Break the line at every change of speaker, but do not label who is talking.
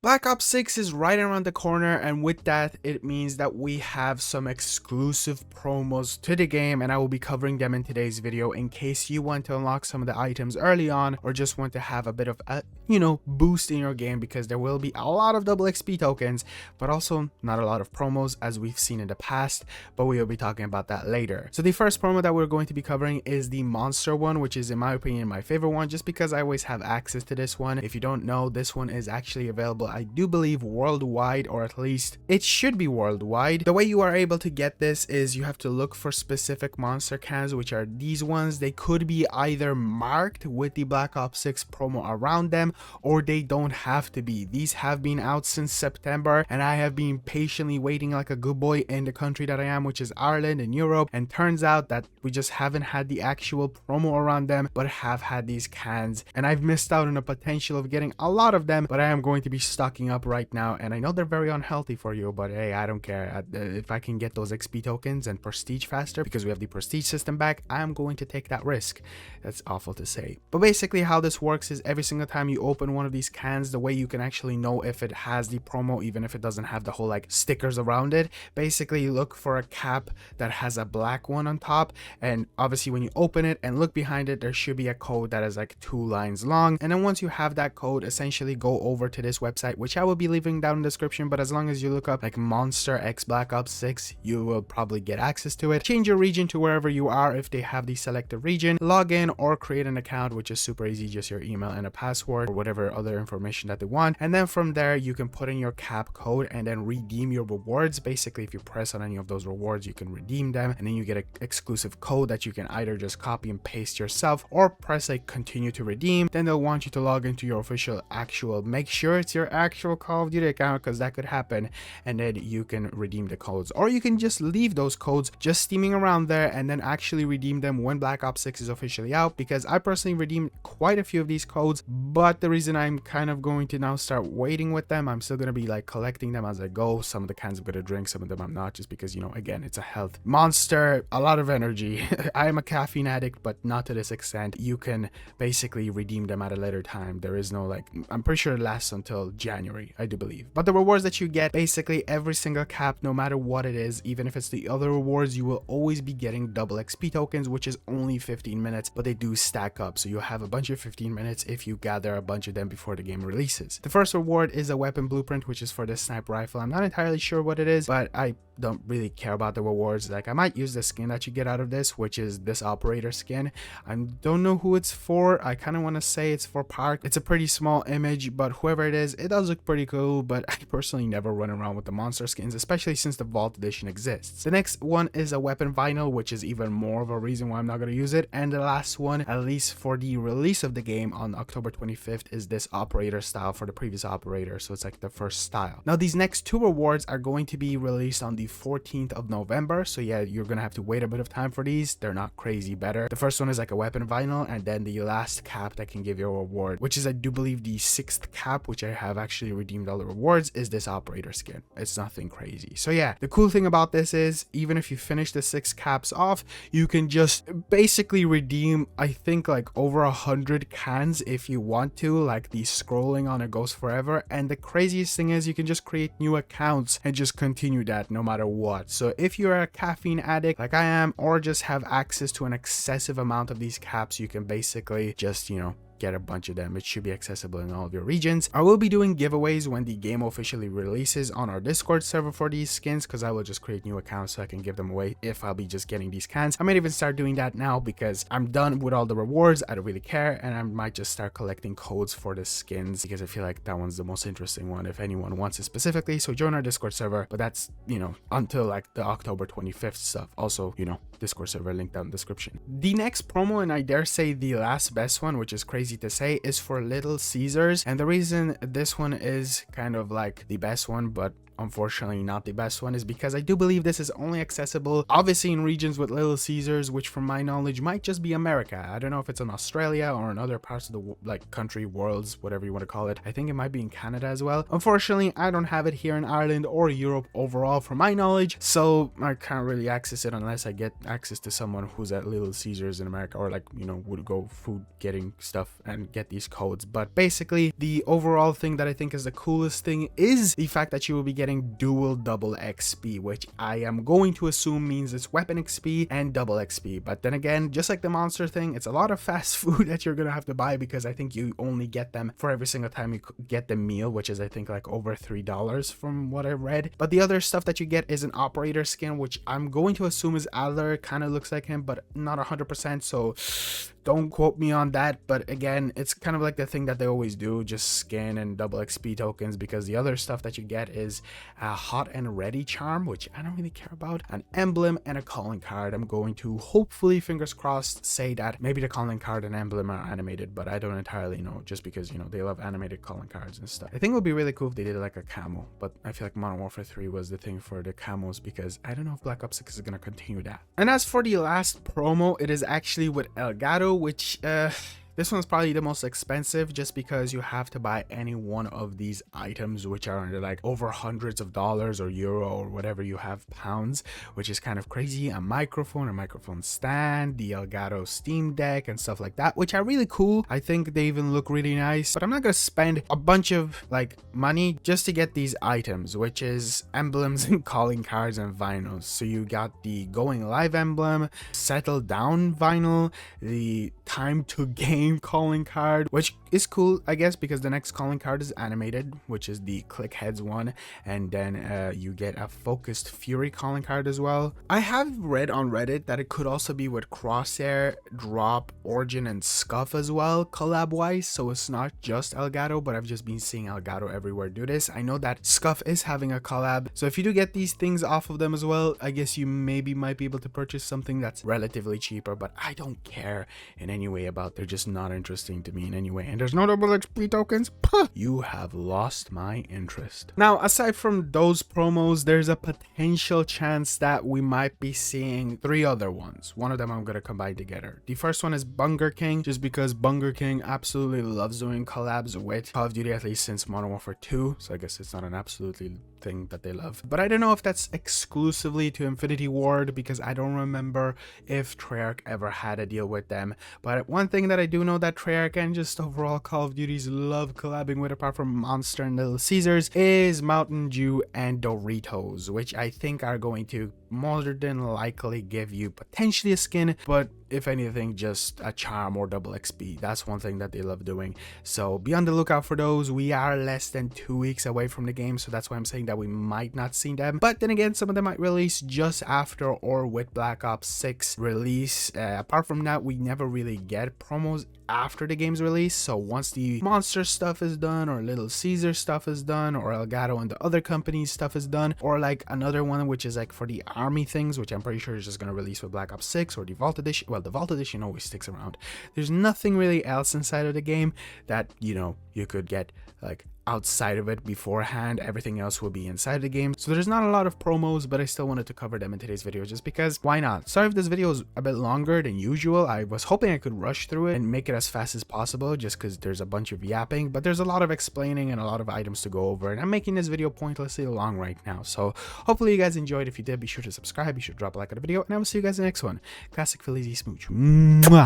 Black Ops 6 is right around the corner, and with that, it means that we have some exclusive promos to the game, and I will be covering them in today's video in case you want to unlock some of the items early on or just want to have a bit of a, boost in your game, because there will be a lot of double XP tokens, but also not a lot of promos as we've seen in the past, but we will be talking about that later. So the first promo that we're going to be covering is the monster one, which is in my opinion my favorite one, just because I always have access to this one. If you don't know, this one is actually available, I do believe, worldwide, or at least it should be worldwide. The way you are able to get this is you have to look for specific monster cans, which are these ones. They could be either marked with the Black Ops 6 promo around them, or they don't have to be. These have been out since September, and I have been patiently waiting like a good boy in the country that I am, which is Ireland in Europe, and turns out that we just haven't had the actual promo around them, but have had these cans, and I've missed out on the potential of getting a lot of them, but I am going to be stocking up right now, and I know they're very unhealthy for you, but hey, I don't care. If I can get those XP tokens and prestige faster because we have the prestige system back, I'm going to take that risk. That's awful to say, but basically how this works is every single time you open one of these cans, the way you can actually know if it has the promo, even if it doesn't have the whole like stickers around it, basically you look for a cap that has a black one on top, and obviously when you open it and look behind it, there should be a code that is like 2 lines long, and then once you have that code, essentially go over to this website, which I will be leaving down in the description, but as long as you look up like Monster X Black Ops 6, you will probably get access to it. Change your region to wherever you are if they have the selected region, log in or create an account, which is super easy, just your email and a password or whatever other information that they want, and then from there you can put in your cap code and then redeem your rewards. Basically, if you press on any of those rewards, you can redeem them, and then you get an exclusive code that you can either just copy and paste yourself or press like continue to redeem. Then they'll want you to log into your official make sure it's your actual Call of Duty account, because that could happen, and then you can redeem the codes, or you can just leave those codes just steaming around there and then actually redeem them when Black Ops 6 is officially out, because I personally redeemed quite a few of these codes, but the reason I'm kind of going to now start waiting with them, I'm still going to be like collecting them as I go. Some of the cans I'm going to drink, some of them I'm not, just because, again, it's a health monster, a lot of energy. I am a caffeine addict, but not to this extent. You can basically redeem them at a later time. There is no like, I'm pretty sure it lasts until January, I do believe. But the rewards that you get, basically every single cap, no matter what it is, even if it's the other rewards, you will always be getting double XP tokens, which is only 15 minutes, but they do stack up. So you'll have a bunch of 15 minutes if you gather a bunch of them before the game releases. The first reward is a weapon blueprint, which is for the sniper rifle. I'm not entirely sure what it is, but I don't really care about the rewards. Like, I might use the skin that you get out of this, which is this operator skin. I don't know who it's for. I kind of want to say it's for Park. It's a pretty small image, but whoever it is, it does look pretty cool, but I personally never run around with the monster skins, especially since the Vault Edition exists. The next one is a weapon vinyl, which is even more of a reason why I'm not going to use it. And the last one, at least for the release of the game on October 25th, is this operator style for the previous operator. So it's like the first style. Now, these next 2 rewards are going to be released on the 14th of November. So yeah, you're going to have to wait a bit of time for these. They're not crazy better. The first one is like a weapon vinyl, and then the last cap that can give you a reward, which is I do believe the 6th cap, which I have actually redeemed all the rewards, is this operator skin. It's nothing crazy. So yeah, the cool thing about this is even if you finish the 6 caps off, you can just basically redeem, I think, like over 100 cans if you want to. Like, the scrolling on it goes forever, and the craziest thing is you can just create new accounts and just continue that no matter what. So if you're a caffeine addict like I am, or just have access to an excessive amount of these caps, you can basically just get a bunch of them. It should be accessible in all of your regions. I will be doing giveaways when the game officially releases on our Discord server for these skins, because I will just create new accounts so I can give them away if I'll be just getting these cans. I might even start doing that now because I'm done with all the rewards. I don't really care, and I might just start collecting codes for the skins, because I feel like that one's the most interesting one if anyone wants it specifically. So join our Discord server, but that's until like the October 25th stuff. Also, Discord server link down in the description. The next promo, and I dare say the last best one, which is crazy to say, is for Little Caesars. And the reason this one is kind of like the best one, but unfortunately not the best one, is because I do believe this is only accessible obviously in regions with Little Caesars, which from my knowledge might just be America. I don't know if it's in Australia or in other parts of the like country, worlds, whatever you want to call it. I think it might be in Canada as well. Unfortunately, I don't have it here in Ireland or Europe overall from my knowledge, so I can't really access it unless I get access to someone who's at Little Caesars in America, or like, you know, would go food getting stuff and get these codes. But basically the overall thing that I think is the coolest thing is the fact that you will be getting dual double XP, which I am going to assume means it's weapon XP and double XP. But then again, just like the monster thing, it's a lot of fast food that you're gonna have to buy, because I think you only get them for every single time you get the meal, which is I think like over $3 from what I read. But the other stuff that you get is an operator skin, which I'm going to assume is Adler. Kind of looks like him, but not 100%, so don't quote me on that. But again, it's kind of like the thing that they always do, just skin and double XP tokens, because the other stuff that you get is a hot and ready charm, which I don't really care about, an emblem, and a calling card. I'm going to hopefully, fingers crossed, say that maybe the calling card and emblem are animated, but I don't entirely know, just because, you know, they love animated calling cards and stuff. I think it would be really cool if they did like a camo, but I feel like Modern Warfare 3 was the thing for the camos, because I don't know if Black Ops 6 is going to continue that. And as for the last promo, it is actually with Elgato, which this one's probably the most expensive, just because you have to buy any one of these items, which are under like over hundreds of dollars or euro or whatever you have pounds, which is kind of crazy. A microphone stand, the Elgato Steam Deck and stuff like that, which are really cool. I think they even look really nice, but I'm not gonna spend a bunch of like money just to get these items, which is emblems and calling cards and vinyls. So you got the Going Live emblem, Settle Down vinyl, the Time to Game calling card, which is cool, I guess, because the next calling card is animated, which is the Click Heads one, and then you get a Focused Fury calling card as well. I have read on Reddit that it could also be with Crosshair, Drop, Origin, and Scuff as well, collab wise, so it's not just Elgato, but I've just been seeing Elgato everywhere do this. I know that Scuff is having a collab, so if you do get these things off of them as well, I guess you might be able to purchase something that's relatively cheaper, but I don't care in any way about. They're just not interesting to me in any way. And there's no double XP tokens. Puh, you have lost my interest. Now, aside from those promos, there's a potential chance that we might be seeing 3 other ones. One of them I'm gonna combine together. The first one is Burger King, just because Burger King absolutely loves doing collabs with Call of Duty, at least since Modern Warfare 2, so I guess it's not an absolutely thing that they love. But I don't know if that's exclusively to Infinity Ward, because I don't remember if Treyarch ever had a deal with them. But one thing that I do know that Treyarch and just overall Call of Duties love collabing with, apart from Monster and Little Caesars, is Mountain Dew and Doritos, which I think are going to more than likely give you potentially a skin, but if anything, just a charm or double XP. That's one thing that they love doing, so be on the lookout for those. We are less than 2 weeks away from the game, so that's why I'm saying that we might not see them, but then again, some of them might release just after or with Black Ops 6 release. Apart from that, we never really get promos after the game's release, so once the Monster stuff is done, or Little Caesar stuff is done, or Elgato and the other companies stuff is done, or like another one which is like for the army things, which I'm pretty sure is just going to release with Black Ops 6 or the Vault Edition. Well, the Vault Edition always sticks around. There's nothing really else inside of the game that, you know, you could get like outside of it beforehand. Everything else will be inside the game, so there's not a lot of promos, but I still wanted to cover them in today's video just because why not. Sorry if this video is a bit longer than usual. I was hoping I could rush through it and make it as fast as possible, just because there's a bunch of yapping, but there's a lot of explaining and a lot of items to go over, and I'm making this video pointlessly long right now. So hopefully you guys enjoyed. If you did, be sure to subscribe, be sure to drop a like on the video, and I will see you guys in the next one. Classic Philly Smooch. Mwah!